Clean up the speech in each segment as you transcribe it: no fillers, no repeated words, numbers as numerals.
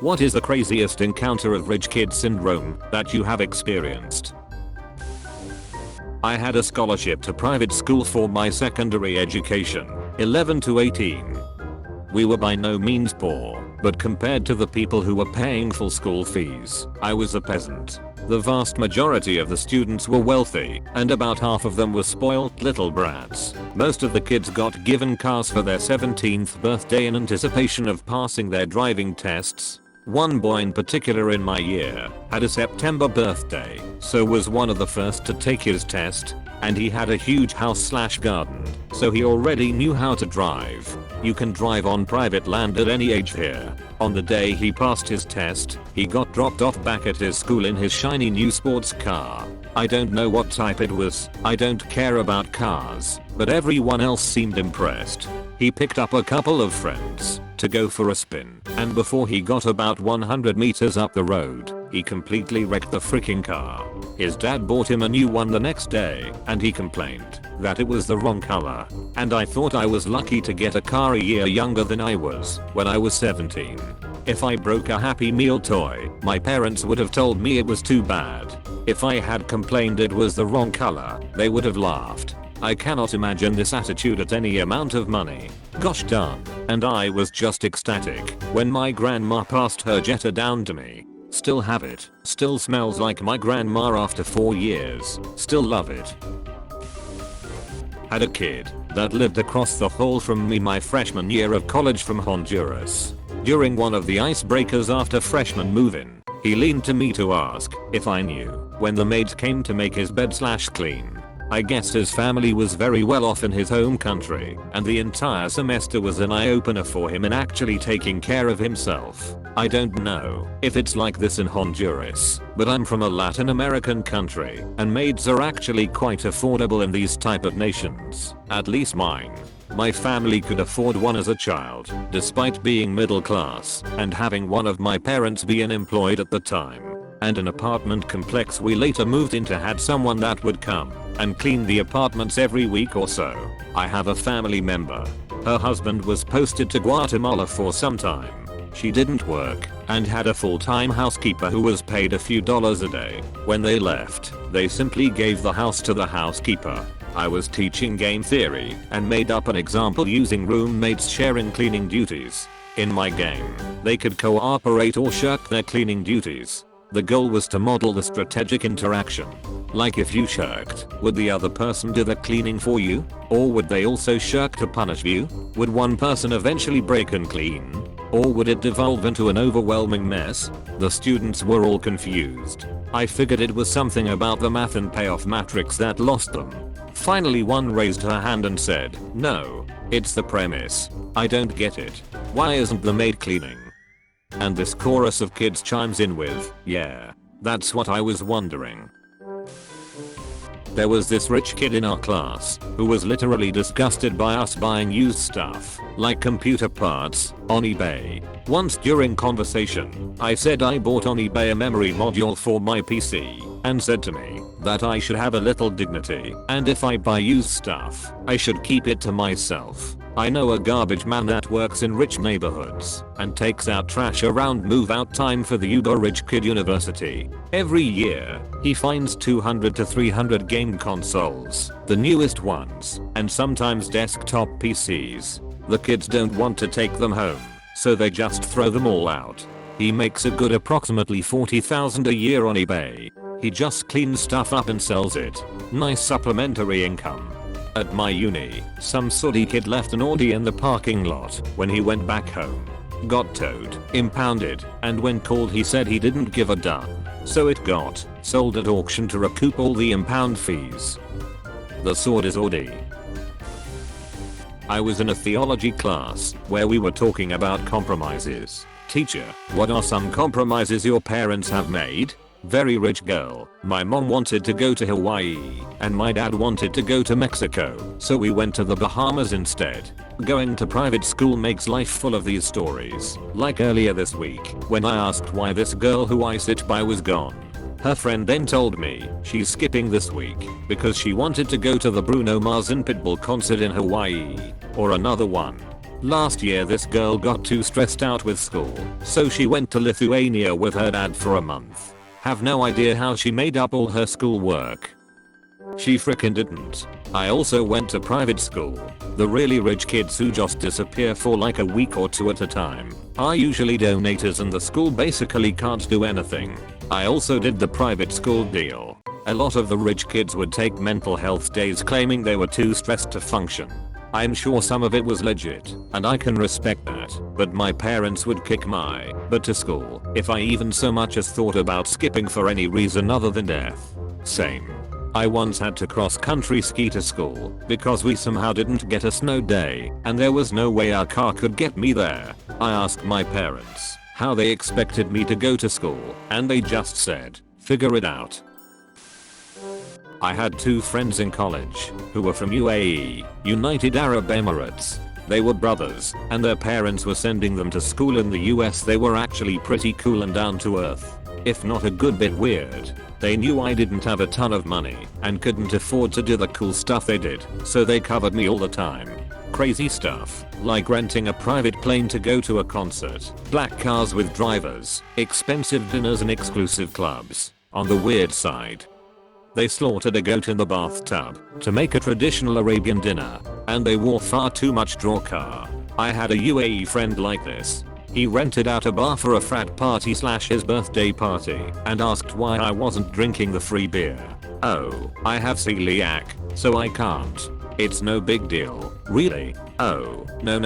What is the craziest encounter of rich kid syndrome that you have experienced? I had a scholarship to private school for my secondary education, 11 to 18. We were by no means poor, but compared to the people who were paying full school fees, I was a peasant. The vast majority of the students were wealthy, and about half of them were spoiled little brats. Most of the kids got given cars for their 17th birthday in anticipation of passing their driving tests. One boy in particular in my year had a September birthday, so was one of the first to take his test, and he had a huge house/garden, so he already knew how to drive. You can drive on private land at any age here. On the day he passed his test, he got dropped off back at his school in his shiny new sports car. I don't know what type it was, I don't care about cars, but everyone else seemed impressed. He picked up a couple of friends to go for a spin, and before he got about 100 meters up the road, he completely wrecked the freaking car. His dad bought him a new one the next day, and he complained that it was the wrong color. And I thought I was lucky to get a car a year younger than I was when I was 17. If I broke a Happy Meal toy, my parents would have told me it was too bad. If I had complained it was the wrong color, they would have laughed. I cannot imagine this attitude at any amount of money. Gosh darn. And I was just ecstatic when my grandma passed her Jetta down to me. Still have it. Still smells like my grandma after 4 years. Still love it. Had a kid that lived across the hall from me my freshman year of college from Honduras. During one of the icebreakers after freshman move-in, he leaned to me to ask if I knew when the maids came to make his bed/clean. I guess his family was very well off in his home country, and the entire semester was an eye-opener for him in actually taking care of himself. I don't know if it's like this in Honduras, but I'm from a Latin American country, and maids are actually quite affordable in these type of nations. At least mine. My family could afford one as a child, despite being middle class, and having one of my parents be unemployed at the time. And an apartment complex we later moved into had someone that would come and clean the apartments every week or so. I have a family member. Her husband was posted to Guatemala for some time. She didn't work and had a full-time housekeeper who was paid a few dollars a day. When they left, they simply gave the house to the housekeeper. I was teaching game theory and made up an example using roommates sharing cleaning duties. In my game, they could cooperate or shirk their cleaning duties. The goal was to model the strategic interaction. Like if you shirked, would the other person do the cleaning for you? Or would they also shirk to punish you? Would one person eventually break and clean? Or would it devolve into an overwhelming mess? The students were all confused. I figured it was something about the math and payoff matrix that lost them. Finally one raised her hand and said, "No, it's the premise. I don't get it. Why isn't the maid cleaning?" And this chorus of kids chimes in with, "Yeah, that's what I was wondering." There was this rich kid in our class who was literally disgusted by us buying used stuff, like computer parts, on eBay. Once during conversation, I said I bought on eBay a memory module for my PC, and said to me that I should have a little dignity, and if I buy used stuff, I should keep it to myself. I know a garbage man that works in rich neighborhoods and takes out trash around move out time for the uber rich kid university. Every year, he finds 200 to 300 game consoles, the newest ones, and sometimes desktop PCs. The kids don't want to take them home, so they just throw them all out. He makes a good approximately $40,000 a year on eBay. He just cleans stuff up and sells it. Nice supplementary income. At my uni, some soddy kid left an Audi in the parking lot when he went back home. Got towed, impounded, and when called he said he didn't give a darn. So it got sold at auction to recoup all the impound fees. The sword is Audi. I was in a theology class where we were talking about compromises. Teacher, what are some compromises your parents have made? Very rich girl. My mom wanted to go to Hawaii, and my dad wanted to go to Mexico, so we went to the Bahamas instead. Going to private school makes life full of these stories. Like earlier this week, when I asked why this girl who I sit by was gone. Her friend then told me she's skipping this week because she wanted to go to the Bruno Mars and Pitbull concert in Hawaii. Or another one. Last year this girl got too stressed out with school, so she went to Lithuania with her dad for a month. Have no idea how she made up all her school work. She frickin' didn't. I also went to private school. The really rich kids who just disappear for like a week or two at a time are usually donators and the school basically can't do anything. I also did the private school deal. A lot of the rich kids would take mental health days claiming they were too stressed to function. I'm sure some of it was legit, and I can respect that, but my parents would kick my butt to school if I even so much as thought about skipping for any reason other than death. Same. I once had to cross-country ski to school because we somehow didn't get a snow day and there was no way our car could get me there. I asked my parents how they expected me to go to school and they just said, "Figure it out." I had 2 friends in college who were from UAE, United Arab Emirates. They were brothers and their parents were sending them to school in the US. They were actually pretty cool and down to earth, if not a good bit weird. They knew I didn't have a ton of money and couldn't afford to do the cool stuff they did, so they covered me all the time. Crazy stuff, like renting a private plane to go to a concert, black cars with drivers, expensive dinners and exclusive clubs. On the weird side, they slaughtered a goat in the bathtub to make a traditional Arabian dinner, and they wore far too much draw car. I had a UAE friend like this. He rented out a bar for a frat party / his birthday party and asked why I wasn't drinking the free beer. "Oh, I have celiac, so I can't." "It's no big deal." "Really?" "Oh, no.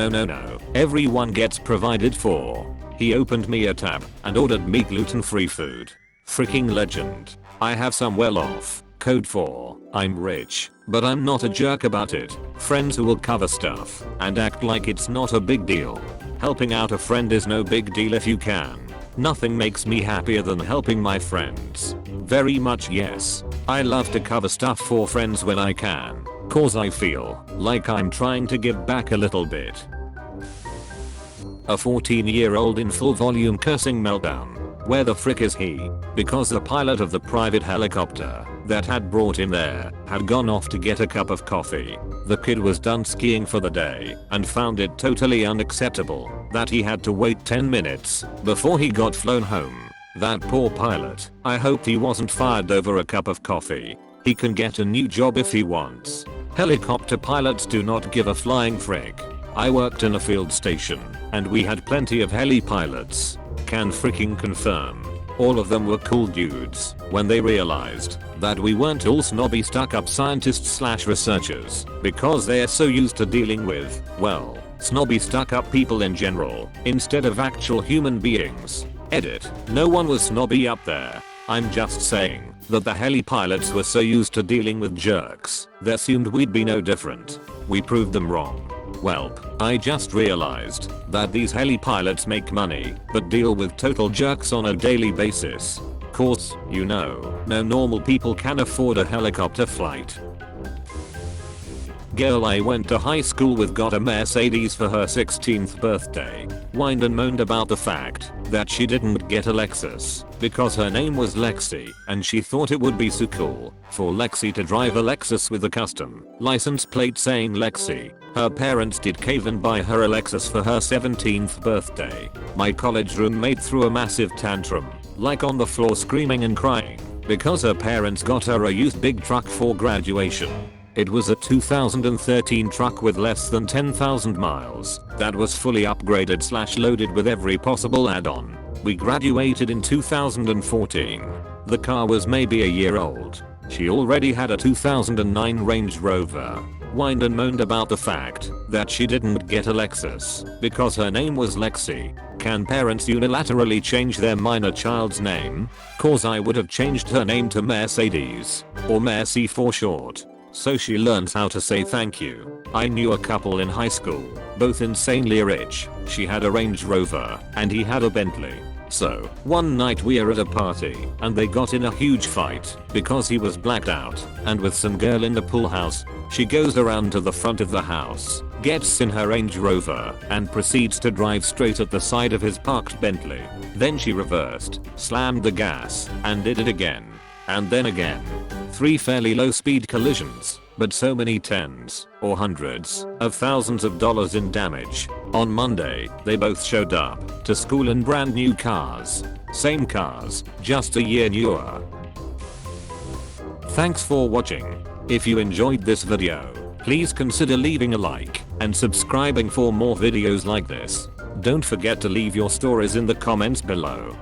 Everyone gets provided for." He opened me a tab and ordered me gluten-free food. Freaking legend. I have some well-off code for I'm rich, but I'm not a jerk about it. Friends who will cover stuff and act like it's not a big deal. Helping out a friend is no big deal if you can. Nothing makes me happier than helping my friends. Very much yes. I love to cover stuff for friends when I can, cause I feel like I'm trying to give back a little bit. A 14-year-old in full volume cursing meltdown. Where the frick is he? Because the pilot of the private helicopter that had brought him there had gone off to get a cup of coffee. The kid was done skiing for the day and found it totally unacceptable that he had to wait 10 minutes before he got flown home. That poor pilot. I hope he wasn't fired over a cup of coffee. He can get a new job if he wants. Helicopter pilots do not give a flying frick. I worked in a field station and we had plenty of heli pilots. Can freaking confirm. All of them were cool dudes when they realized that we weren't all snobby stuck-up scientists / researchers because they are so used to dealing with, well, snobby stuck-up people in general instead of actual human beings. Edit. No one was snobby up there. I'm just saying that the heli pilots were so used to dealing with jerks, they assumed we'd be no different. We proved them wrong. Welp, I just realized that these heli pilots make money but deal with total jerks on a daily basis. Course, you know, no normal people can afford a helicopter flight. Girl I went to high school with got a Mercedes for her 16th birthday. Whined and moaned about the fact that she didn't get a Lexus because her name was Lexi and she thought it would be so cool for Lexi to drive a Lexus with a custom license plate saying Lexi. Her parents did cave and buy her a Lexus for her 17th birthday. My college roommate threw a massive tantrum, like on the floor screaming and crying, because her parents got her a used big truck for graduation. It was a 2013 truck with less than 10,000 miles that was fully upgraded / loaded with every possible add-on. We graduated in 2014. The car was maybe a year old. She already had a 2009 Range Rover. Whined and moaned about the fact that she didn't get a Lexus because her name was Lexi. Can parents unilaterally change their minor child's name? Cause I would have changed her name to Mercedes, or Mercy for short, so she learns how to say thank you. I knew a couple in high school, both insanely rich. She had a Range Rover and he had a Bentley. So, one night we are at a party and they got in a huge fight because he was blacked out and with some girl in the pool house. She goes around to the front of the house, gets in her Range Rover and proceeds to drive straight at the side of his parked Bentley. Then she reversed, slammed the gas and did it again. And then again. 3 fairly low speed collisions. but so many tens or hundreds of thousands of dollars in damage. On Monday, they both showed up to school in brand new cars. Same cars, just a year newer. Thanks for watching. If you enjoyed this video, please consider leaving a like and subscribing for more videos like this. Don't forget to leave your stories in the comments below.